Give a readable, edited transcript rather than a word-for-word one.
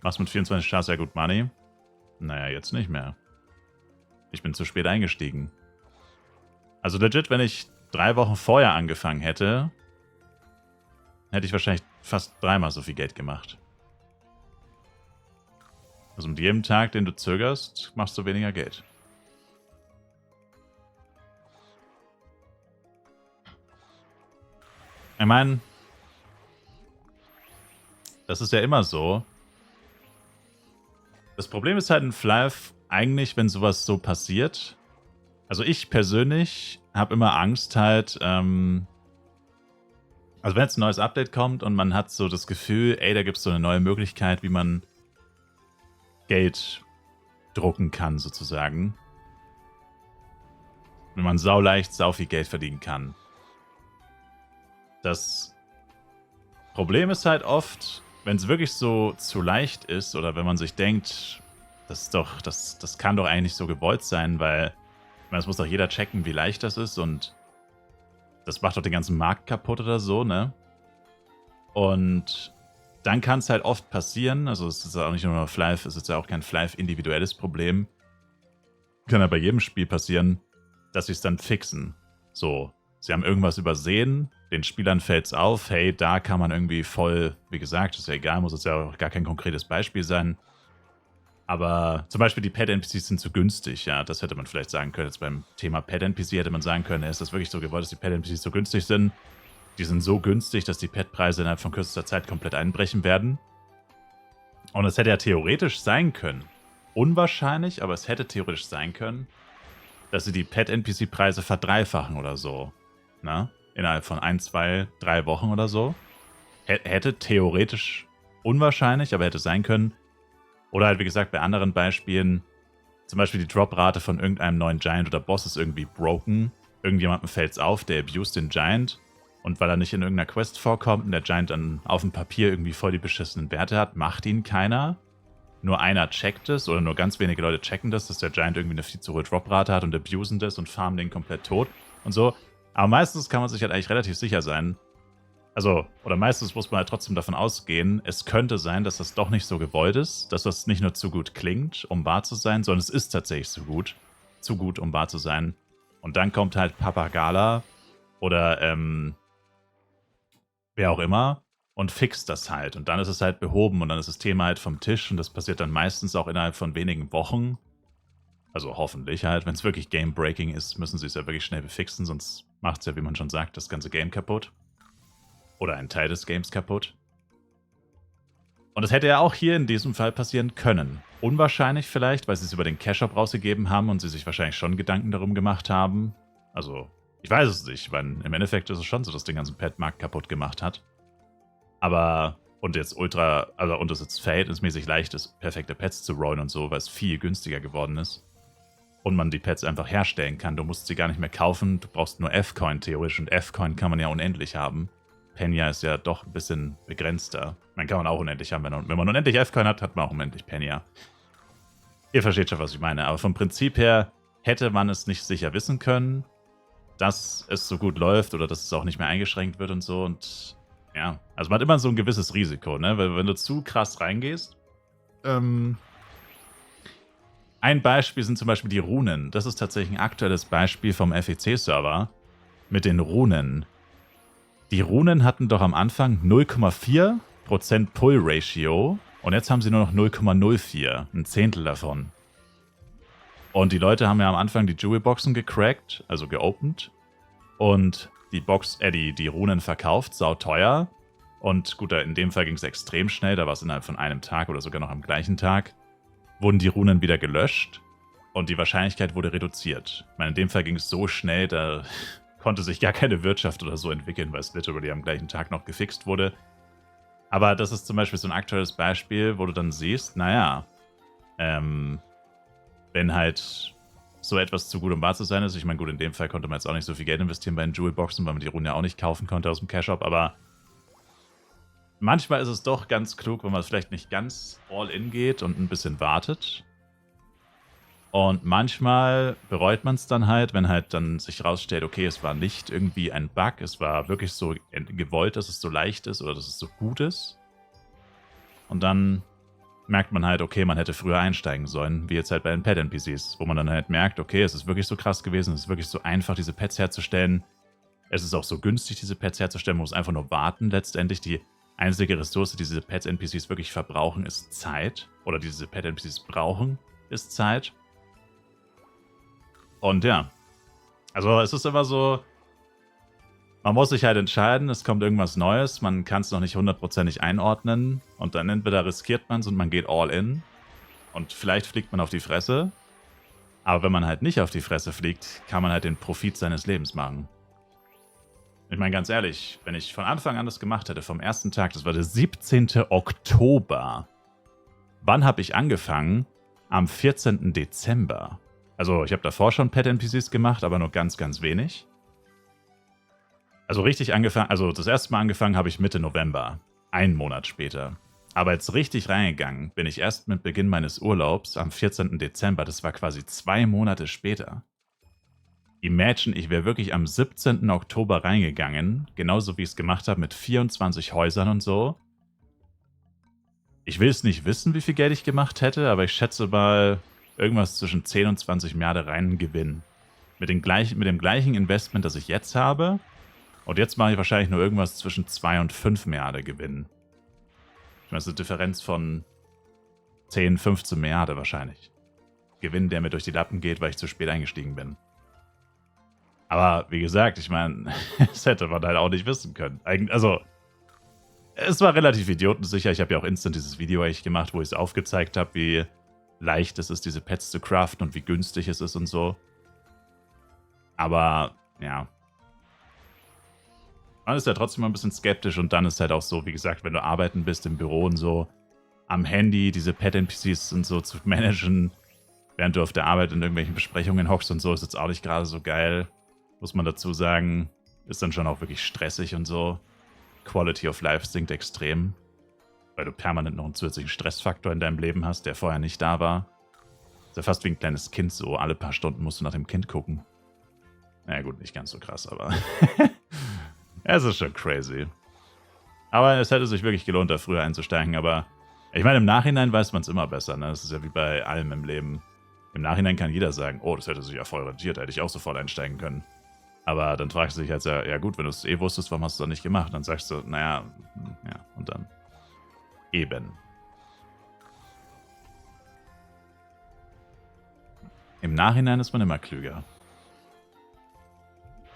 Machst mit 24 Stars ja gut Money. Naja, jetzt nicht mehr. Ich bin zu spät eingestiegen. Also legit, wenn ich 3 Wochen vorher angefangen hätte, hätte ich wahrscheinlich fast 3-mal so viel Geld gemacht. Also mit jedem Tag, den du zögerst, machst du weniger Geld. Ich meine, das ist ja immer so. Das Problem ist halt in Flive eigentlich, wenn sowas so passiert. Also ich persönlich habe immer Angst halt, also wenn jetzt ein neues Update kommt und man hat so das Gefühl, ey, da gibt es so eine neue Möglichkeit, wie man Geld drucken kann, sozusagen. Wenn man sauleicht sau viel Geld verdienen kann. Das Problem ist halt oft, wenn es wirklich so zu leicht ist oder wenn man sich denkt, das kann doch eigentlich so gewollt sein, weil ich meine, das muss doch jeder checken, wie leicht das ist und das macht doch den ganzen Markt kaputt oder so, ne? Und dann kann es halt oft passieren, also es ist auch nicht nur Flive, es ist ja auch kein Flive-individuelles Problem, kann ja bei jedem Spiel passieren, dass sie es dann fixen. So, sie haben irgendwas übersehen, den Spielern fällt es auf, hey, da kann man irgendwie voll, wie gesagt, ist ja egal, muss jetzt ja auch gar kein konkretes Beispiel sein. Aber zum Beispiel die Pet-NPCs sind zu günstig, ja, das hätte man vielleicht sagen können. Jetzt beim Thema Pet-NPC hätte man sagen können, ist das wirklich so gewollt, dass die Pet-NPCs so günstig sind? Die sind so günstig, dass die Pet-Preise innerhalb von kürzester Zeit komplett einbrechen werden. Und es hätte ja theoretisch sein können, unwahrscheinlich, aber es hätte theoretisch sein können, dass sie die Pet-NPC-Preise verdreifachen oder so. Na? Innerhalb von 1, 2, 3 Wochen oder so. Hätte theoretisch unwahrscheinlich, aber hätte sein können. Oder halt, wie gesagt, bei anderen Beispielen, zum Beispiel die Drop-Rate von irgendeinem neuen Giant oder Boss ist irgendwie broken. Irgendjemandem fällt es auf, der abused den Giant. Und weil er nicht in irgendeiner Quest vorkommt und der Giant dann auf dem Papier irgendwie voll die beschissenen Werte hat, macht ihn keiner. Nur einer checkt es oder nur ganz wenige Leute checken das, dass der Giant irgendwie eine viel zu hohe Drop-Rate hat und abusen das und farmen den komplett tot und so. Aber meistens kann man sich halt eigentlich relativ sicher sein. Also, oder meistens muss man halt trotzdem davon ausgehen, es könnte sein, dass das doch nicht so gewollt ist, dass das nicht nur zu gut klingt, um wahr zu sein, sondern es ist tatsächlich zu gut, um wahr zu sein. Und dann kommt halt Papagala oder wer auch immer und fixt das halt. Und dann ist es halt behoben und dann ist das Thema halt vom Tisch und das passiert dann meistens auch innerhalb von wenigen Wochen. Also hoffentlich halt, wenn es wirklich Game-Breaking ist, müssen sie es ja wirklich schnell befixen, sonst macht es ja, wie man schon sagt, das ganze Game kaputt. Oder ein Teil des Games kaputt. Und das hätte ja auch hier in diesem Fall passieren können. Unwahrscheinlich vielleicht, weil sie es über den Cash-Shop rausgegeben haben und sie sich wahrscheinlich schon Gedanken darum gemacht haben. Also, ich weiß es nicht, weil im Endeffekt ist es schon so, dass den ganzen Pet-Markt kaputt gemacht hat. Aber, und jetzt und es jetzt verhältnismäßig leicht ist, perfekte Pets zu rollen und so, weil es viel günstiger geworden ist. Und man die Pets einfach herstellen kann. Du musst sie gar nicht mehr kaufen, du brauchst nur F-Coin theoretisch und F-Coin kann man ja unendlich haben. Penya ist ja doch ein bisschen begrenzter. Man kann man auch unendlich haben. Wenn man unendlich F-Coin hat, hat man auch unendlich Penya. Ihr versteht schon, was ich meine. Aber vom Prinzip her hätte man es nicht sicher wissen können, dass es so gut läuft oder dass es auch nicht mehr eingeschränkt wird und so. Und ja, also man hat immer so ein gewisses Risiko, ne? Weil wenn du zu krass reingehst. Ein Beispiel sind zum Beispiel die Runen. Das ist tatsächlich ein aktuelles Beispiel vom FEC-Server mit den Runen. Die Runen hatten doch am Anfang 0,4% Pull-Ratio und jetzt haben sie nur noch 0,04, ein Zehntel davon. Und die Leute haben ja am Anfang die Jewel-Boxen gecrackt, also geopend, und die Runen verkauft, sauteuer. Und gut, in dem Fall ging es extrem schnell, da war es innerhalb von einem Tag oder sogar noch am gleichen Tag, wurden die Runen wieder gelöscht und die Wahrscheinlichkeit wurde reduziert. Ich meine, in dem Fall ging es so schnell, da konnte sich gar keine Wirtschaft oder so entwickeln, weil es literally am gleichen Tag noch gefixt wurde. Aber das ist zum Beispiel so ein aktuelles Beispiel, wo du dann siehst, naja, wenn halt so etwas zu gut um wahr zu sein ist, ich meine, gut, in dem Fall konnte man jetzt auch nicht so viel Geld investieren bei den Jewel-Boxen, weil man die Runen ja auch nicht kaufen konnte aus dem Cash-Shop, aber manchmal ist es doch ganz klug, wenn man vielleicht nicht ganz all in geht und ein bisschen wartet. Und manchmal bereut man es dann halt, wenn halt dann sich rausstellt, okay, es war nicht irgendwie ein Bug, es war wirklich so gewollt, dass es so leicht ist oder dass es so gut ist. Und dann merkt man halt, okay, man hätte früher einsteigen sollen, wie jetzt halt bei den Pet-NPCs, wo man dann halt merkt, okay, es ist wirklich so krass gewesen, es ist wirklich so einfach, diese Pets herzustellen. Es ist auch so günstig, diese Pets herzustellen, man muss einfach nur warten letztendlich. Die einzige Ressource, die diese Pet-NPCs wirklich verbrauchen, ist Zeit. Oder diese Pet-NPCs brauchen, ist Zeit. Und ja, also es ist immer so, man muss sich halt entscheiden, es kommt irgendwas Neues, man kann es noch nicht hundertprozentig einordnen und dann entweder riskiert man es und man geht all in und vielleicht fliegt man auf die Fresse, aber wenn man halt nicht auf die Fresse fliegt, kann man halt den Profit seines Lebens machen. Ich meine, ganz ehrlich, wenn ich von Anfang an das gemacht hätte, vom ersten Tag, das war der 17. Oktober. Wann habe ich angefangen? Am 14. Dezember. Also ich habe davor schon Pet-NPCs gemacht, aber nur ganz, ganz wenig. Also richtig angefangen, also das erste Mal angefangen habe ich Mitte November. Einen Monat später. Aber jetzt richtig reingegangen bin ich erst mit Beginn meines Urlaubs am 14. Dezember. Das war quasi 2 Monate später. Imagine, ich wäre wirklich am 17. Oktober reingegangen, genauso wie ich es gemacht habe mit 24 Häusern und so. Ich will es nicht wissen, wie viel Geld ich gemacht hätte, aber ich schätze mal irgendwas zwischen 10 und 20 Milliarden reinen Gewinn. Mit dem gleichen Investment, das ich jetzt habe. Und jetzt mache ich wahrscheinlich nur irgendwas zwischen 2 und 5 Milliarden Gewinn. Ich meine, das ist eine Differenz von 10, 15 Milliarden wahrscheinlich. Gewinn, der mir durch die Lappen geht, weil ich zu spät eingestiegen bin. Aber wie gesagt, ich meine, das hätte man halt auch nicht wissen können. Also, es war relativ idiotensicher. Ich habe ja auch instant dieses Video eigentlich gemacht, wo ich es aufgezeigt habe, wie leicht es ist, diese Pets zu craften und wie günstig es ist und so. Aber, ja. Man ist ja trotzdem mal ein bisschen skeptisch und dann ist halt auch so, wie gesagt, wenn du arbeiten bist im Büro und so, am Handy diese Pet-NPCs und so zu managen, während du auf der Arbeit in irgendwelchen Besprechungen hockst und so, ist jetzt auch nicht gerade so geil. Muss man dazu sagen, ist dann schon auch wirklich stressig und so. Quality of Life sinkt extrem, weil du permanent noch einen zusätzlichen Stressfaktor in deinem Leben hast, der vorher nicht da war. Ist ja fast wie ein kleines Kind so, alle paar Stunden musst du nach dem Kind gucken. Naja gut, nicht ganz so krass, aber es ist schon crazy. Aber es hätte sich wirklich gelohnt, da früher einzusteigen, aber ich meine, im Nachhinein weiß man es immer besser, ne? Das ist ja wie bei allem im Leben. Im Nachhinein kann jeder sagen, oh, das hätte sich ja voll rentiert, da hätte ich auch sofort einsteigen können. Aber dann fragst du dich halt, ja gut, wenn du es eh wusstest, warum hast du es dann nicht gemacht? Dann sagst du, naja, ja, und dann eben. Im Nachhinein ist man immer klüger.